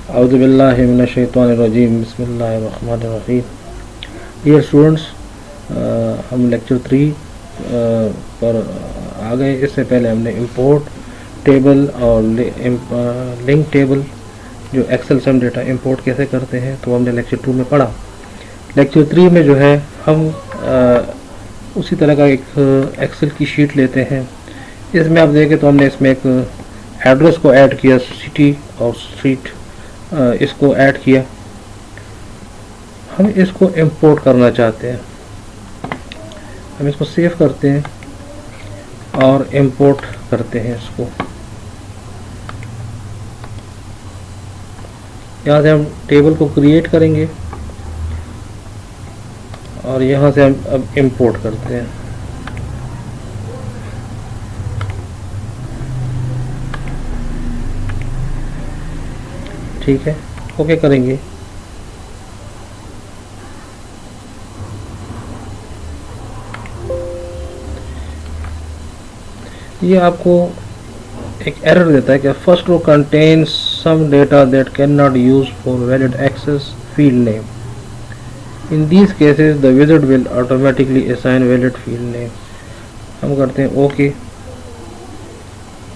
औज़ुबिल्लाहि मिनश्शैतानिर्रजीम बिस्मिल्लाहिर्रहमानिर्रहीम। Dear students, हम lecture 3 पर आ गए। इससे पहले हमने इंपोर्ट टेबल और लिंक टेबल जो एक्सेल से हम डेटा इंपोर्ट कैसे करते हैं तो हमने लेक्चर 2 में पढ़ा। लेक्चर 3 में जो है हम उसी तरह का एक एक्सेल की शीट लेते हैं। इसमें आप देखें तो हमने इसमें एक एड्रेस को ऐड किया, सिटी और स्ट्रीट इसको ऐड किया। हम इसको इंपोर्ट करना चाहते हैं, हम इसको सेव करते हैं और इंपोर्ट करते हैं इसको। यहाँ से हम टेबल को क्रिएट करेंगे और यहाँ से हम अब इंपोर्ट करते हैं। ठीक है, ओके करेंगे। ये आपको एक एरर देता है कि first row contains some data that can not use for valid access field name. In these cases the wizard will automatically assign valid field name. हम करते हैं ओके,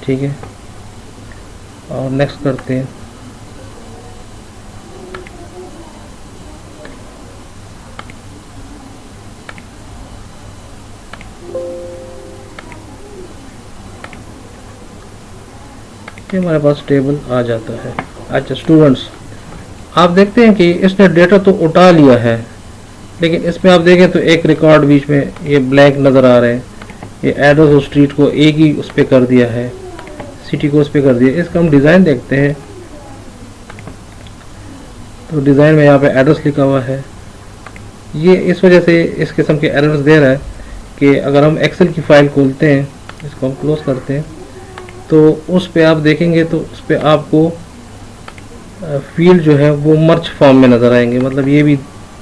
ठीक है, और नेक्स्ट करते हैं। ये हमारे पास टेबल आ जाता है। अच्छा स्टूडेंट्स, आप देखते हैं कि इसने डेटा तो उठा लिया है, लेकिन इसमें आप देखें तो एक रिकॉर्ड बीच में ये ब्लैंक नज़र आ रहे हैं। ये एड्रेस और स्ट्रीट को एक ही उस पर कर दिया है, सिटी को उस पर कर दिया। इसका हम डिज़ाइन देखते हैं तो डिज़ाइन में यहाँ पे एड्रेस लिखा हुआ है। ये इस वजह से इस किस्म के एरर्स दे रहा है कि अगर हम एक्सेल की फ़ाइल खोलते हैं, इसको हम क्लोज करते हैं, तो उस पे आप देखेंगे तो उस पे आपको फील्ड जो है वो मर्ज फॉर्म में नज़र आएंगे। मतलब ये भी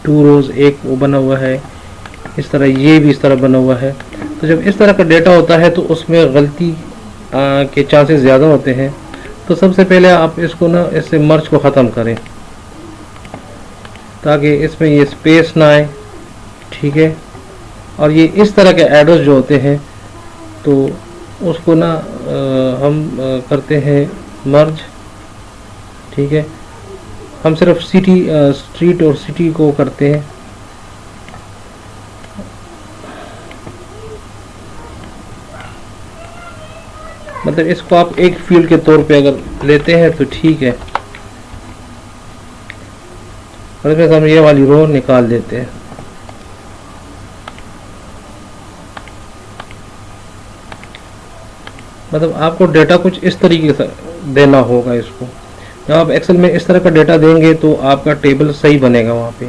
2 रोज़ एक वो बना हुआ है, इस तरह ये भी इस तरह बना हुआ है। तो जब इस तरह का डेटा होता है तो उसमें गलती के चांसेस ज़्यादा होते हैं। तो सबसे पहले आप इसको ना इससे मर्ज को ख़त्म करें ताकि इसमें ये स्पेस ना आए, ठीक है। और ये इस तरह के एड्रेस जो होते हैं तो उसको ना हम करते हैं मर्ज, ठीक है। हम सिर्फ सिटी स्ट्रीट और सिटी को करते हैं। मतलब इसको आप एक फील्ड के तौर पे अगर लेते हैं तो ठीक है, और इसमें हम ये वाली रो निकाल देते हैं। मतलब आपको डेटा कुछ इस तरीके से देना होगा इसको। जब आप एक्सेल में इस तरह का डेटा देंगे तो आपका टेबल सही बनेगा वहाँ पे।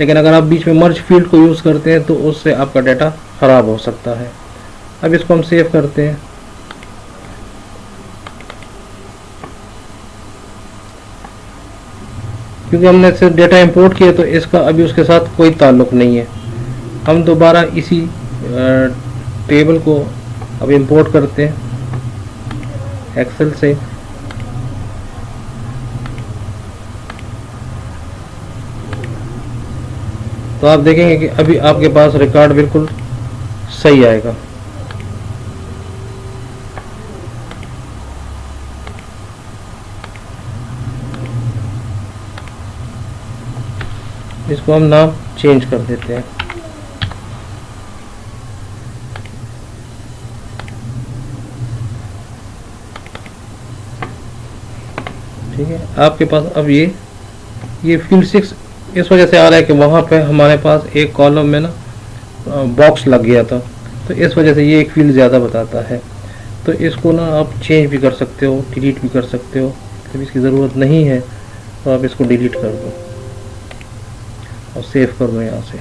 लेकिन अगर आप बीच में मर्ज फील्ड को यूज़ करते हैं तो उससे आपका डेटा ख़राब हो सकता है। अब इसको हम सेव करते हैं। क्योंकि हमने सिर्फ डेटा इंपोर्ट किया तो इसका अभी उसके साथ कोई ताल्लुक़ नहीं है। हम दोबारा इसी टेबल को अब इंपोर्ट करते हैं एक्सेल से। तो आप देखेंगे कि अभी आपके पास रिकॉर्ड बिल्कुल सही आएगा। इसको हम नाम चेंज कर देते हैं। ठीक है, आपके पास अब ये फील्ड 6 इस वजह से आ रहा है कि वहाँ पे हमारे पास एक कॉलम में ना बॉक्स लग गया था, तो इस वजह से ये एक फील्ड ज़्यादा बताता है। तो इसको ना आप चेंज भी कर सकते हो, डिलीट भी कर सकते हो। जब इसकी ज़रूरत नहीं है तो आप इसको डिलीट कर दो और सेव कर दो यहाँ से।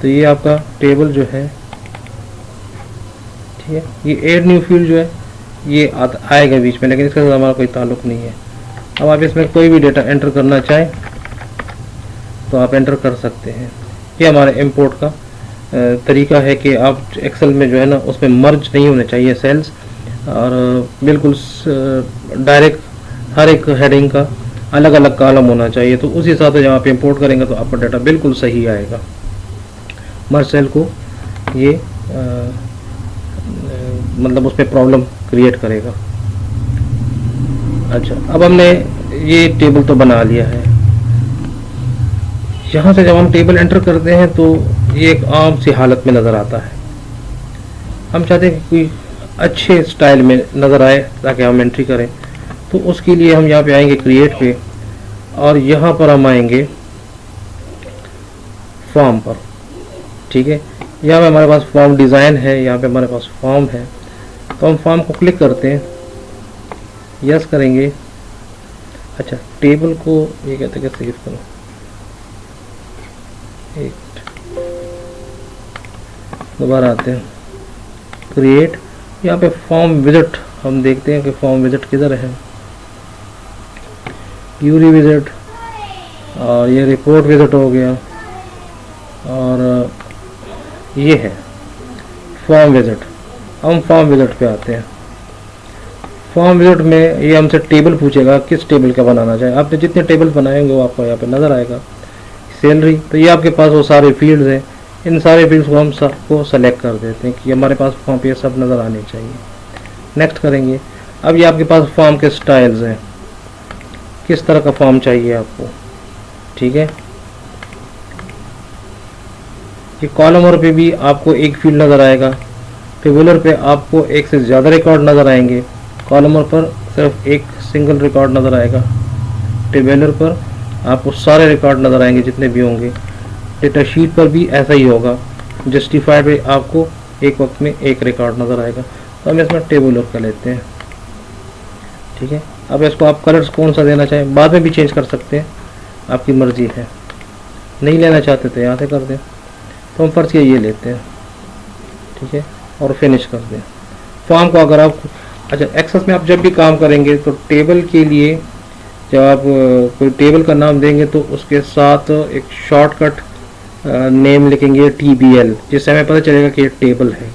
तो ये आपका टेबल जो है, ठीक है। ये ऐड न्यू फील्ड जो है ये आएगा बीच में, लेकिन इसके साथ हमारा कोई ताल्लुक़ नहीं है। अब आप इसमें कोई भी डेटा एंटर करना चाहें तो आप एंटर कर सकते हैं। ये हमारे इंपोर्ट का तरीका है कि आप एक्सेल में जो है ना उसमें मर्ज नहीं होने चाहिए सेल्स, और बिल्कुल डायरेक्ट हर एक हेडिंग का अलग अलग कॉलम होना चाहिए, तो उस हिसाब से जब आप इंपोर्ट करेंगे तो आपका डाटा बिल्कुल सही आएगा। मर्ज सेल को ये मतलब उस पर प्रॉब्लम क्रिएट करेगा। अच्छा, अब हमने ये टेबल तो बना लिया है। यहाँ से जब हम टेबल एंटर करते हैं तो ये एक आम सी हालत में नज़र आता है। हम चाहते हैं कि कोई अच्छे स्टाइल में नज़र आए ताकि हम एंट्री करें, तो उसके लिए हम यहाँ पे आएंगे क्रिएट पे, और यहाँ पर हम आएंगे फॉर्म पर। ठीक है, यहाँ पे हमारे पास फॉर्म डिज़ाइन है, यहाँ पे हमारे पास फॉर्म है, तो हम फॉर्म को क्लिक करते हैं, यस करेंगे। अच्छा, टेबल को ये कहते हैं कि सेव करो, एक दोबारा आते हैं क्रिएट, यहाँ पे फॉर्म विजिट हम देखते हैं कि फॉर्म विजिट किधर है। यूरी विजिट, और ये रिपोर्ट विजिट हो गया, और ये है फॉर्म विजिट। हम फॉर्म विजिट पे आते हैं। फॉर्म विजिट में ये हमसे टेबल पूछेगा किस टेबल का बनाना चाहे। आपने जितने टेबल बनाए होंगे वो आपको यहाँ पे नज़र आएगा। सैलरी, तो ये आपके पास वो सारे फील्ड्स हैं, इन सारे फील्ड्स को हम सबको सेलेक्ट कर देते हैं कि हमारे पास फॉर्म पे सब नज़र आने चाहिए। नेक्स्ट करेंगे। अब ये आपके पास फॉर्म के स्टाइल्स हैं, किस तरह का फॉर्म चाहिए आपको। ठीक है, कि कॉलमर पे भी आपको एक फील्ड नज़र आएगा, टेबुलर पे आपको एक से ज़्यादा रिकॉर्ड नज़र आएंगे, कॉलमर पर सिर्फ एक सिंगल रिकॉर्ड नज़र आएगा, टेबुलर पर आपको सारे रिकॉर्ड नज़र आएंगे जितने भी होंगे। डेटा शीट पर भी ऐसा ही होगा, जस्टिफाइड पे आपको एक वक्त में एक रिकॉर्ड नज़र आएगा। तो हम इसमें टेबुलर का लेते हैं। ठीक है, अब इसको आप कलर्स कौन सा देना चाहें बाद में भी चेंज कर सकते हैं, आपकी मर्ज़ी है। नहीं लेना चाहते तो यहाँ से कर दें, तो हम फर्ज किया ये लेते हैं। ठीक है, और फिनिश कर दें फॉर्म को। अगर आप अच्छा एक्सेस में आप जब भी काम करेंगे तो टेबल के लिए जब आप कोई टेबल का नाम देंगे तो उसके साथ एक शॉर्टकट नेम लिखेंगे TBL, जिससे हमें पता चलेगा कि ये टेबल है।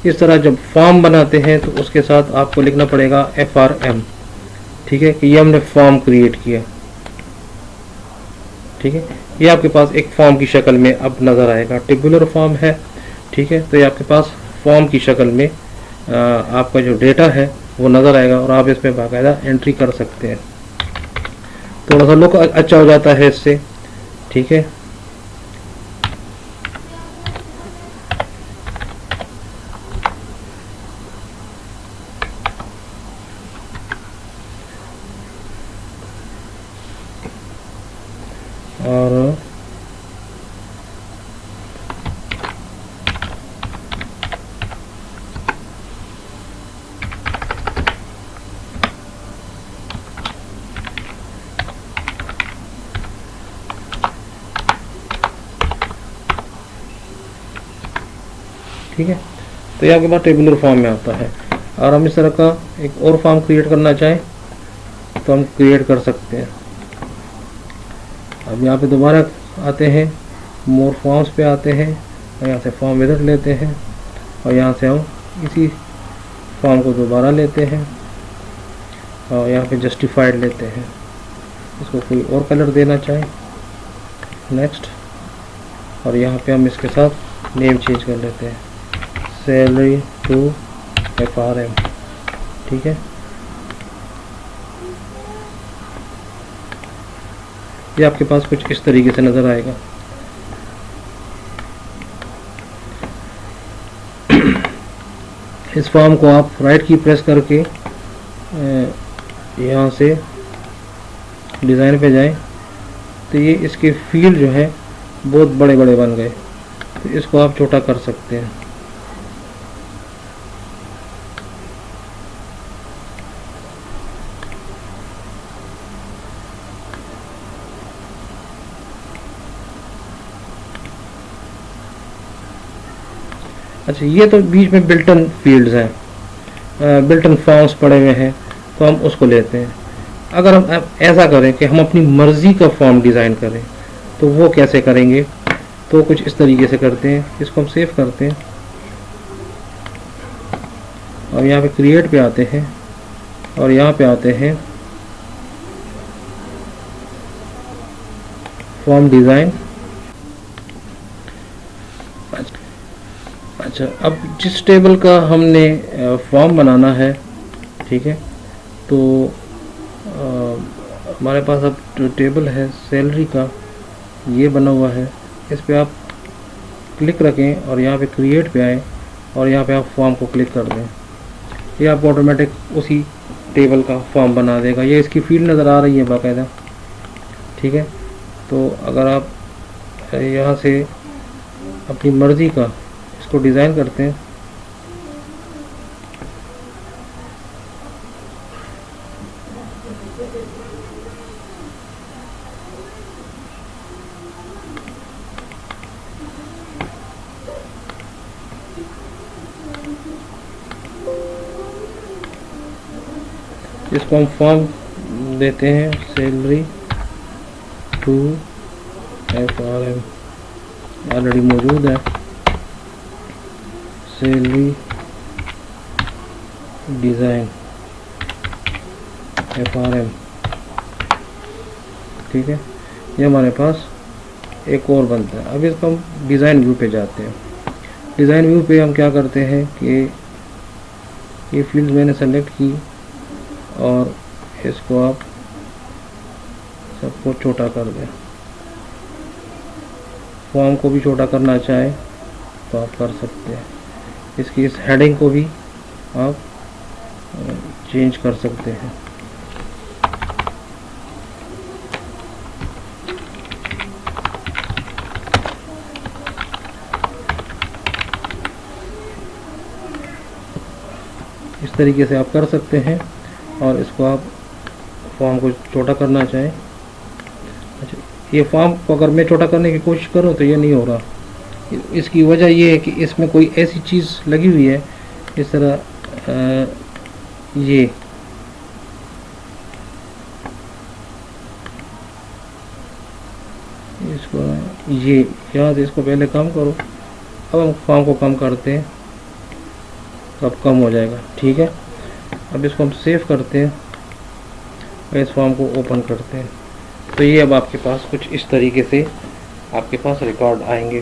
इस तरह जब फॉर्म बनाते हैं तो उसके साथ आपको लिखना पड़ेगा FRM। ठीक है, कि ये हमने फॉर्म क्रिएट किया। ठीक है, ये आपके पास एक फॉर्म की शक्ल में अब नज़र आएगा, टेबुलर फॉर्म है। ठीक है, तो ये आपके पास फॉर्म की शक्ल में आपका जो डेटा है वो नज़र आएगा, और आप इसमें बाकायदा एंट्री कर सकते हैं। थोड़ा सा लुक अच्छा हो जाता है इससे। ठीक है, और ठीक है, तो ये आपके पास टेबुलर फॉर्म में आता है। और हम इस तरह का एक और फॉर्म क्रिएट करना चाहें तो हम क्रिएट कर सकते हैं। अब यहाँ पे दोबारा आते हैं, मोर फॉर्म्स पे आते हैं, और यहाँ से फॉर्म विजिट लेते हैं, और यहाँ से हम इसी फॉर्म को दोबारा लेते हैं, और यहाँ पे जस्टिफाइड लेते हैं। इसको कोई और कलर देना चाहें, नेक्स्ट, और यहाँ पे हम इसके साथ नेम चेंज कर लेते हैं, सैलरी टू FRM। ठीक है, ये आपके पास कुछ इस तरीके से नज़र आएगा। इस फॉर्म को आप राइट की प्रेस करके यहाँ से डिज़ाइन पे जाएं, तो ये इसके फील्ड जो है बहुत बड़े बड़े बन गए, तो इसको आप छोटा कर सकते हैं। अच्छा, ये तो बीच में बिल्टन फील्ड्स हैं, बिल्टन फॉर्म्स पड़े हुए हैं, तो हम उसको लेते हैं। अगर हम ऐसा करें कि हम अपनी मर्ज़ी का फॉर्म डिज़ाइन करें तो वो कैसे करेंगे, तो कुछ इस तरीके से करते हैं। इसको हम सेव करते हैं, और यहाँ पे क्रिएट पे आते हैं, और यहाँ पे आते हैं फॉर्म डिज़ाइन। अच्छा, अब जिस टेबल का हमने फॉर्म बनाना है, ठीक है, तो हमारे पास अब जो टेबल है सैलरी का ये बना हुआ है, इस पे आप क्लिक रखें और यहाँ पे क्रिएट पे आएँ और यहाँ पे आप फॉर्म को क्लिक कर दें। ये आपको ऑटोमेटिक उसी टेबल का फॉर्म बना देगा। ये इसकी फील्ड नज़र आ रही है बाकायदा, ठीक है। तो अगर आप यहाँ से अपनी मर्ज़ी का इसको डिज़ाइन करते हैं, इसको हम फॉर्म देते हैं सैलरी टू FRM, ऑलरेडी मौजूद है सैलरी डिज़ाइन FRM, ठीक है। ये हमारे पास एक और बनता है। अब इसको हम डिज़ाइन व्यू पे जाते हैं। डिज़ाइन व्यू पे हम क्या करते हैं कि ये फील्ड मैंने सेलेक्ट की और इसको आप सबको छोटा कर दें। फॉर्म को भी छोटा करना चाहें तो आप कर सकते हैं। इसकी इस हेडिंग को भी आप चेंज कर सकते हैं। इस तरीके से आप कर सकते हैं और इसको आप फॉर्म को छोटा करना चाहें। अच्छा, ये फॉर्म को अगर मैं छोटा करने की कोशिश करूं तो ये नहीं हो रहा। इसकी वजह ये है कि इसमें कोई ऐसी चीज़ लगी हुई है, इस तरह ये इसको ये यहाँ से इसको पहले कम करो। अब हम फॉर्म को कम करते हैं तो अब कम हो जाएगा, ठीक है। अब इसको हम सेव करते हैं और इस फॉर्म को ओपन करते हैं। तो ये अब आपके पास कुछ इस तरीके से आपके पास रिकॉर्ड आएंगे।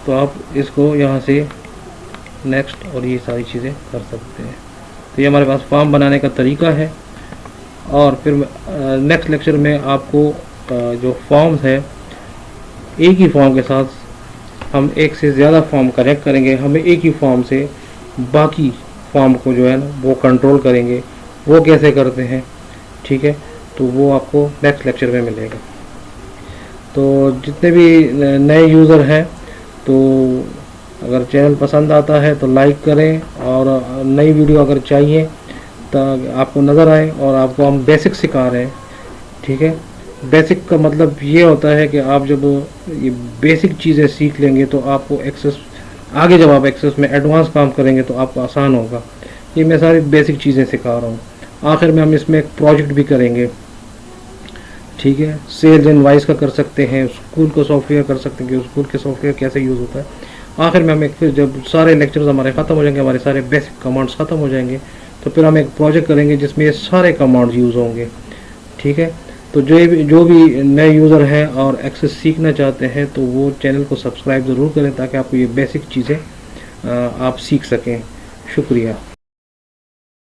तो आप इसको यहाँ से नेक्स्ट और ये सारी चीज़ें कर सकते हैं। तो ये हमारे पास फॉर्म बनाने का तरीका है। और फिर नेक्स्ट लेक्चर में आपको जो फॉर्म्स है, एक ही फॉर्म के साथ हम एक से ज़्यादा फॉर्म कनेक्ट करेंगे। हमें एक ही फॉर्म से बाकी फॉर्म को जो है ना वो कंट्रोल करेंगे। वो कैसे करते हैं, ठीक है, तो वो आपको नेक्स्ट लेक्चर में मिलेगा। तो जितने भी नए यूज़र हैं, तो अगर चैनल पसंद आता है तो लाइक करें, और नई वीडियो अगर चाहिए तो आपको नज़र आए, और आपको हम बेसिक सिखा रहे हैं, ठीक है। बेसिक का मतलब ये होता है कि आप जब ये बेसिक चीज़ें सीख लेंगे तो आपको एक्सेस आगे जब आप एक्सेस में एडवांस काम करेंगे तो आपको आसान होगा। ये मैं सारी बेसिक चीज़ें सिखा रहा हूँ। आखिर में हम इसमें एक प्रोजेक्ट भी करेंगे, ठीक है। सेल्स इनवॉइस का कर सकते हैं, स्कूल का सॉफ्टवेयर कर सकते हैं कि स्कूल के सॉफ्टवेयर कैसे यूज़ होता है। आखिर में हम एक, फिर जब सारे लेक्चर्स हमारे ख़त्म हो जाएंगे, हमारे सारे बेसिक कमांड्स ख़त्म हो जाएंगे, तो फिर हम एक प्रोजेक्ट करेंगे जिसमें ये सारे कमांड्स यूज़ होंगे, ठीक है। तो जो भी नए यूज़र हैं और एक्सेस सीखना चाहते हैं तो वो चैनल को सब्सक्राइब ज़रूर करें ताकि आपको ये बेसिक चीज़ें आप सीख सकें। शुक्रिया।